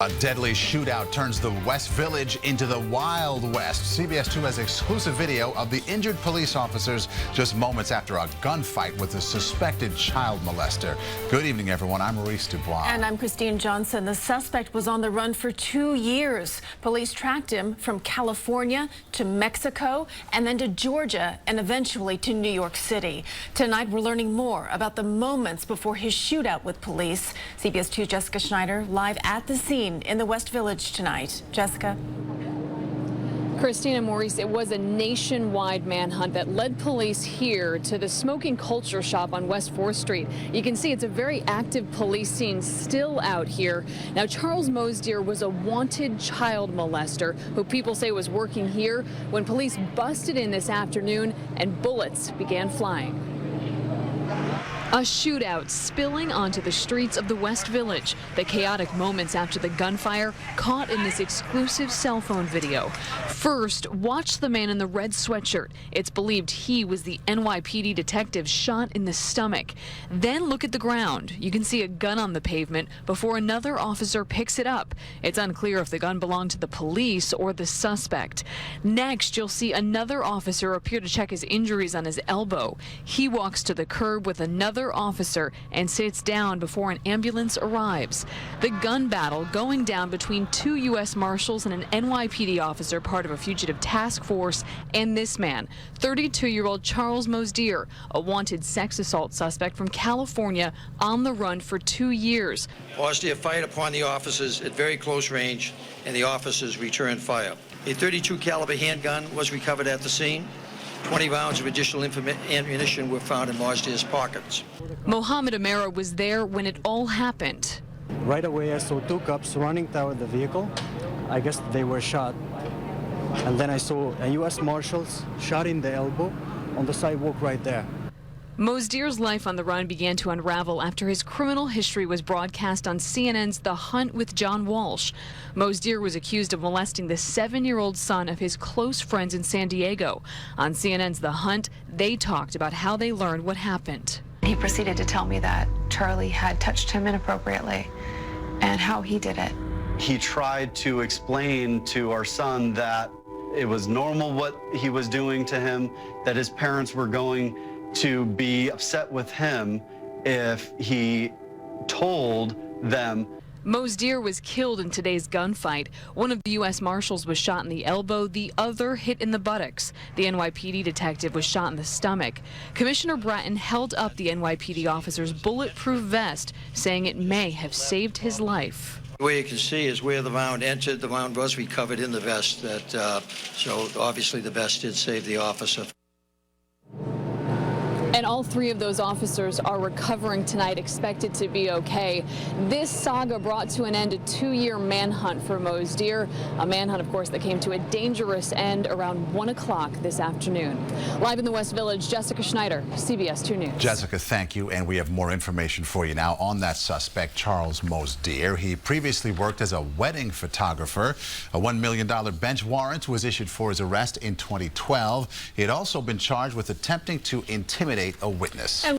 A deadly shootout turns the West Village into the Wild West. CBS 2 has exclusive video of the injured police officers just moments after a gunfight with a suspected child molester. Good evening, everyone. I'm Maurice Dubois. And I'm Christine Johnson. The suspect was on the run for 2 years. Police tracked him from California to Mexico and then to Georgia and eventually to New York City. Tonight, we're learning more about the moments before his shootout with police. CBS 2's Jessica Schneider live at the scene in the West Village tonight. Jessica. Christine and Maurice, it was a nationwide manhunt that led police here to the smoking culture shop on West 4th Street. You can see it's a very active police scene still out here. Now, Charles Mosdier was a wanted child molester who people say was working here when police busted in this afternoon and bullets began flying. A shootout spilling onto the streets of the West Village. The chaotic moments after the gunfire caught in this exclusive cell phone video. First, watch the man in the red sweatshirt. It's believed he was the NYPD detective shot in the stomach. Then look at the ground. You can see a gun on the pavement before another officer picks it up. It's unclear if the gun belonged to the police or the suspect. Next, you'll see another officer appear to check his injuries on his elbow. He walks to the curb with another officer and sits down before an ambulance arrives. The gun battle going down between 2 U.S. Marshals and an NYPD officer, part of a fugitive task force, and this man, 32-year-old Charles Mosdier, a wanted sex assault suspect from California on the run for 2 years. Mosdier fired upon the officers at very close range, and the officers returned fire. A .32 caliber handgun was recovered at the scene. 20 rounds of additional ammunition were found in Mosdier's pockets. Mohammed Amara was there when it all happened. Right away, I saw 2 cops running toward the vehicle. I guess they were shot. And then I saw a U.S. Marshals shot in the elbow on the sidewalk right there. Mosdier's life on the run began to unravel after his criminal history was broadcast on CNN's The Hunt with John Walsh. Mosdier was accused of molesting the 7-year-old son of his close friends in San Diego. On CNN's The Hunt, they talked about how they learned what happened. He proceeded to tell me that Charlie had touched him inappropriately and how he did it. He tried to explain to our son that it was normal what he was doing to him, that his parents were going to be upset with him if he told them. Mosdier was killed in today's gunfight. One of the U.S. Marshals was shot in the elbow, the other hit in the buttocks. The NYPD detective was shot in the stomach. Commissioner Bratton held up the NYPD officer's bulletproof vest, saying it may have saved his life. Where you can see is where the round entered. The round was recovered in the vest. So obviously the vest did save the officer. And all 3 of those officers are recovering tonight, expected to be okay. This saga brought to an end a 2-year manhunt for Mosdier, a manhunt, of course, that came to a dangerous end around 1 o'clock this afternoon. Live in the West Village, Jessica Schneider, CBS 2 News. Jessica, thank you. And we have more information for you now on that suspect, Charles Mosdier. He previously worked as a wedding photographer. A $1 million bench warrant was issued for his arrest in 2012. He had also been charged with attempting to intimidate a witness.